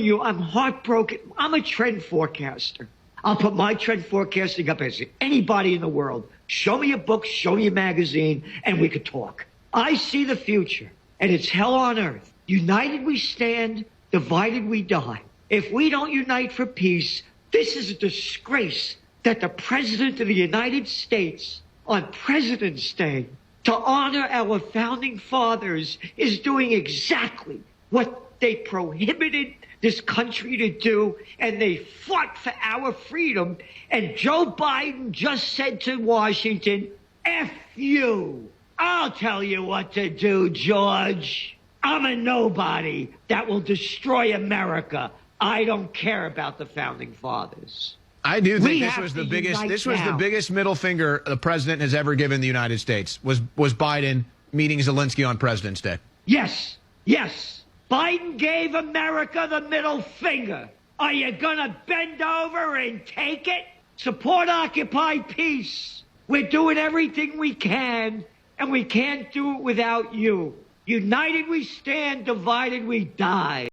telling you, I'm heartbroken. I'm a trend forecaster. I'll put my trend forecasting up as anybody in the world. Show me a book, show me a magazine, and we could talk. I see the future, and it's hell on earth. United we stand, divided we die. If we don't unite for peace, this is a disgrace that the President of the United States on President's Day, to honor our founding fathers, is doing exactly what they prohibited this country to do, and they fought for our freedom. And Joe Biden just said to Washington, F you. I'll tell you what to do, George. I'm a nobody that will destroy America. I don't care about the founding fathers. I do think this was the biggest middle finger the president has ever given the United States was Biden meeting Zelensky on President's Day. Yes, yes. Biden gave America the middle finger. Are you gonna bend over and take it? Support Occupy Peace. We're doing everything we can, and we can't do it without you. United we stand, divided we die.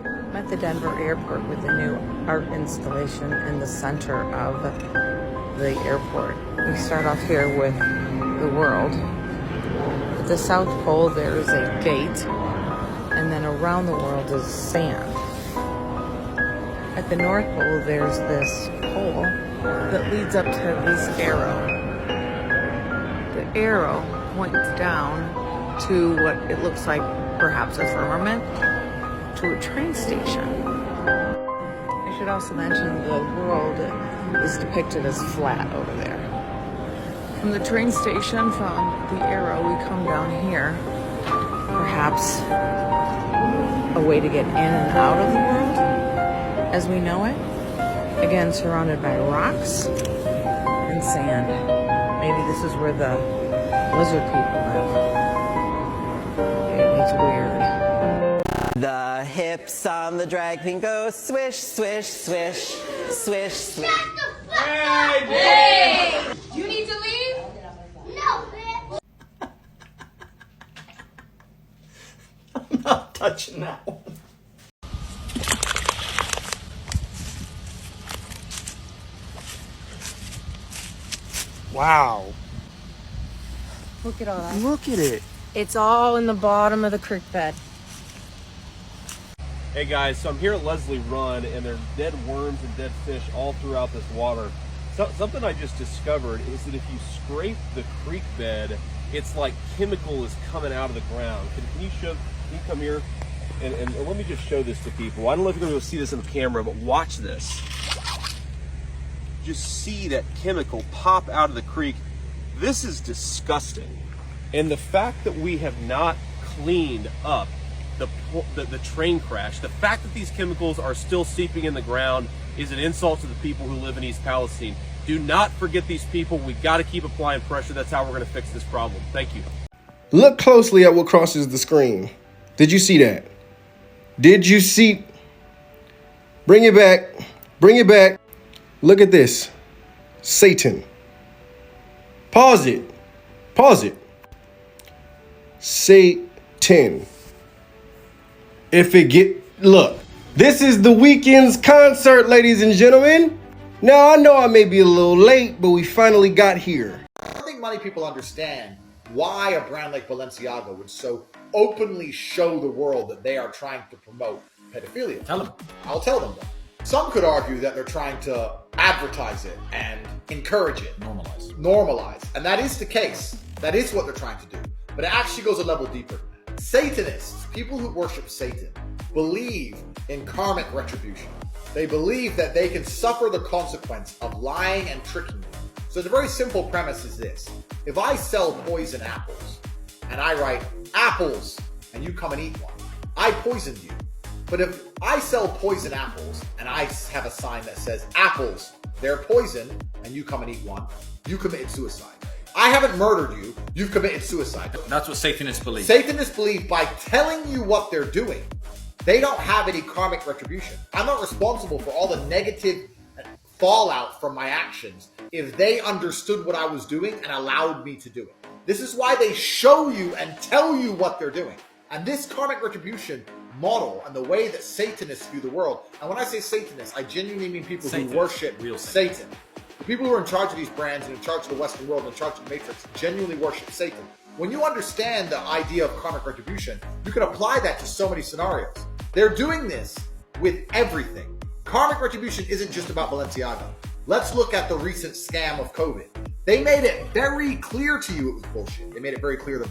I'm at the Denver airport with a new art installation in the center of the airport. We start off here with the world. At the South Pole there is a gate, and then around the world is sand. At the North Pole there's this pole that leads up to this arrow. The arrow points down to what it looks like perhaps a firmament, to a train station. I should also mention the world is depicted as flat over there. From the train station, from the arrow, we come down here. Perhaps a way to get in and out of the world as we know it. Again, surrounded by rocks and sand. Maybe this is where the lizard people live. It's weird. The hips on the drag queen go swish, swish, swish, swish, swish. Hey! Hey! You need to leave? No, bitch. I'm not touching that one. Wow. Look at all that. Look at it. It's all in the bottom of the creek bed. Hey guys, so I'm here at Leslie Run, and there are dead worms and dead fish all throughout this water. Something I just discovered is that if you scrape the creek bed, it's like chemical is coming out of the ground. Can you come here? And let me just show this to people. I don't know if you're going to see this in the camera, but watch this. Just see that chemical pop out of the creek. This is disgusting. And the fact that we have not cleaned up the train crash, the fact that these chemicals are still seeping in the ground is an insult to the people who live in East Palestine. Do not forget these people. We got to keep applying pressure. That's how we're going to fix this problem. Thank you. Look closely at what crosses the screen. Did you see that? Did you see? Bring it back. Bring it back. Look at this. Satan. Pause it. Pause it. Satan. Look, this is the weekend's concert, ladies and gentlemen. Now, I know I may be a little late, but we finally got here. I don't think many people understand why a brand like Balenciaga would so openly show the world that they are trying to promote pedophilia. Tell them. I'll tell them. Some could argue that they're trying to advertise it and encourage it. Normalize. And that is the case. That is what they're trying to do. But it actually goes a level deeper. Satanists, people who worship Satan, believe in karmic retribution. They believe that they can suffer the consequence of lying and tricking you. So the very simple premise is this. If I sell poison apples and I write apples and you come and eat one, I poisoned you. But if I sell poison apples and I have a sign that says apples, they're poison, and you come and eat one, you committed suicide. I haven't murdered you, you've committed suicide. That's what Satanists believe. Satanists believe by telling you what they're doing, they don't have any karmic retribution. I'm not responsible for all the negative fallout from my actions if they understood what I was doing and allowed me to do it. This is why they show you and tell you what they're doing. And this karmic retribution model and the way that Satanists view the world, and when I say Satanists, I genuinely mean people who worship real Satan. The people who are in charge of these brands and in charge of the Western world and in charge of the Matrix genuinely worship Satan. When you understand the idea of karmic retribution, you can apply that to so many scenarios. They're doing this with everything. Karmic retribution isn't just about Balenciaga. Let's look at the recent scam of COVID. They made it very clear to you it was bullshit. They made it very clear that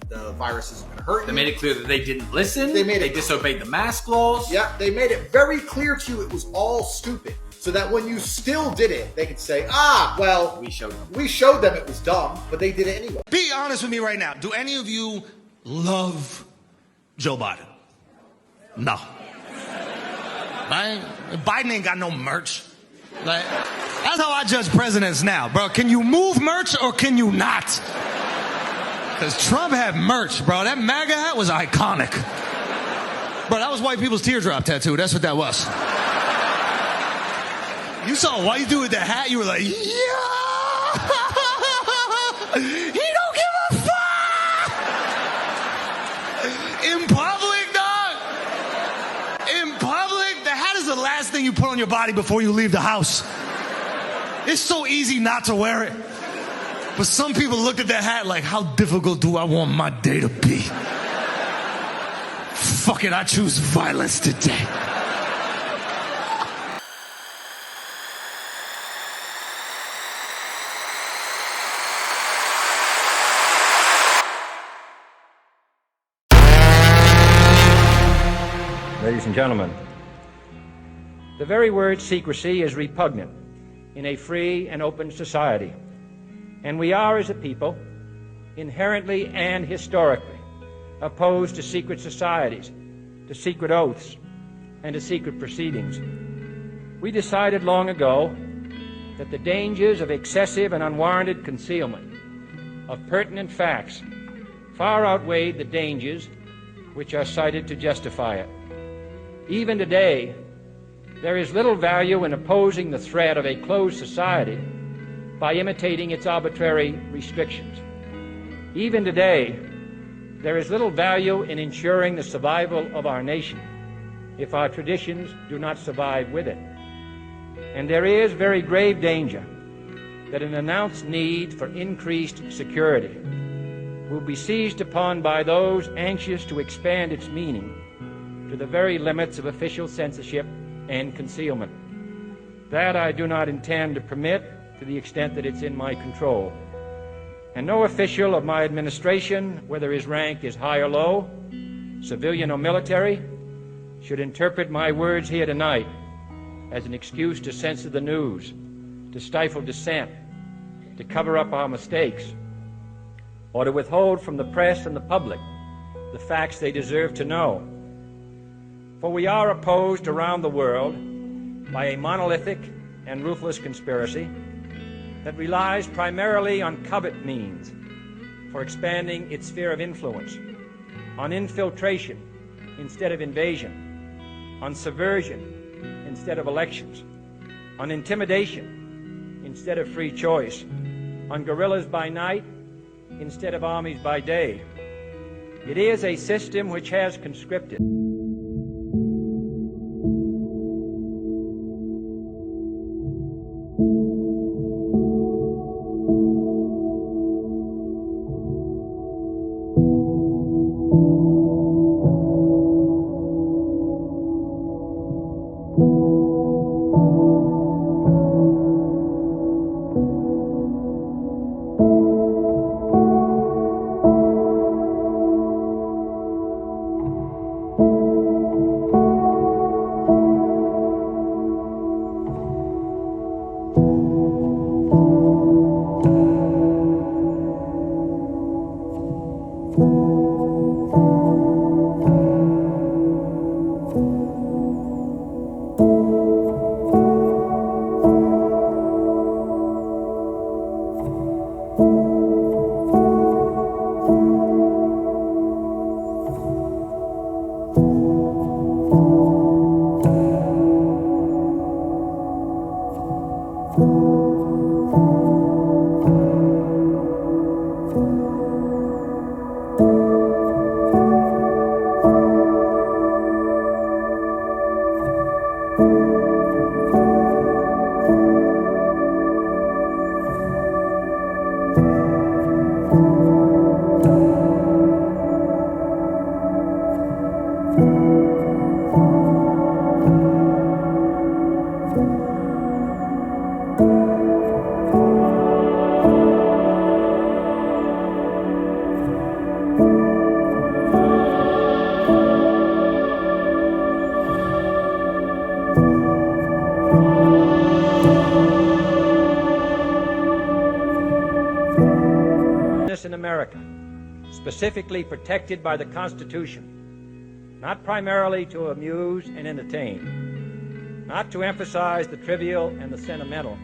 the virus isn't going to hurt you. They made it clear that they didn't listen. They disobeyed the mask laws. Yeah, they made it very clear to you it was all stupid. So that when you still did it, they could say, well, we showed them it was dumb, but they did it anyway. Be honest with me right now. Do any of you love Joe Biden? No. Right? Biden ain't got no merch. Like, that's how I judge presidents now, bro. Can you move merch or can you not? Because Trump had merch, bro. That MAGA hat was iconic. Bro, that was white people's teardrop tattoo. That's what that was. You saw a white dude with the hat, you were like, yeah! He don't give a fuck! In public, dog! In public, the hat is the last thing you put on your body before you leave the house. It's so easy not to wear it. But some people look at that hat like, how difficult do I want my day to be? Fuck it, I choose violence today. Ladies and gentlemen, the very word secrecy is repugnant in a free and open society. And we are, as a people, inherently and historically opposed to secret societies, to secret oaths, and to secret proceedings. We decided long ago that the dangers of excessive and unwarranted concealment of pertinent facts far outweighed the dangers which are cited to justify it. Even today, there is little value in opposing the threat of a closed society by imitating its arbitrary restrictions. Even today, there is little value in ensuring the survival of our nation if our traditions do not survive with it. And there is very grave danger that an announced need for increased security will be seized upon by those anxious to expand its meaning to the very limits of official censorship and concealment. That I do not intend to permit to the extent that it's in my control. And no official of my administration, whether his rank is high or low, civilian or military, should interpret my words here tonight as an excuse to censor the news, to stifle dissent, to cover up our mistakes, or to withhold from the press and the public the facts they deserve to know. For we are opposed around the world by a monolithic and ruthless conspiracy that relies primarily on covert means for expanding its sphere of influence, on infiltration instead of invasion, on subversion instead of elections, on intimidation instead of free choice, on guerrillas by night instead of armies by day. It is a system which has conscripted. In America, specifically protected by the Constitution, not primarily to amuse and entertain, not to emphasize the trivial and the sentimental,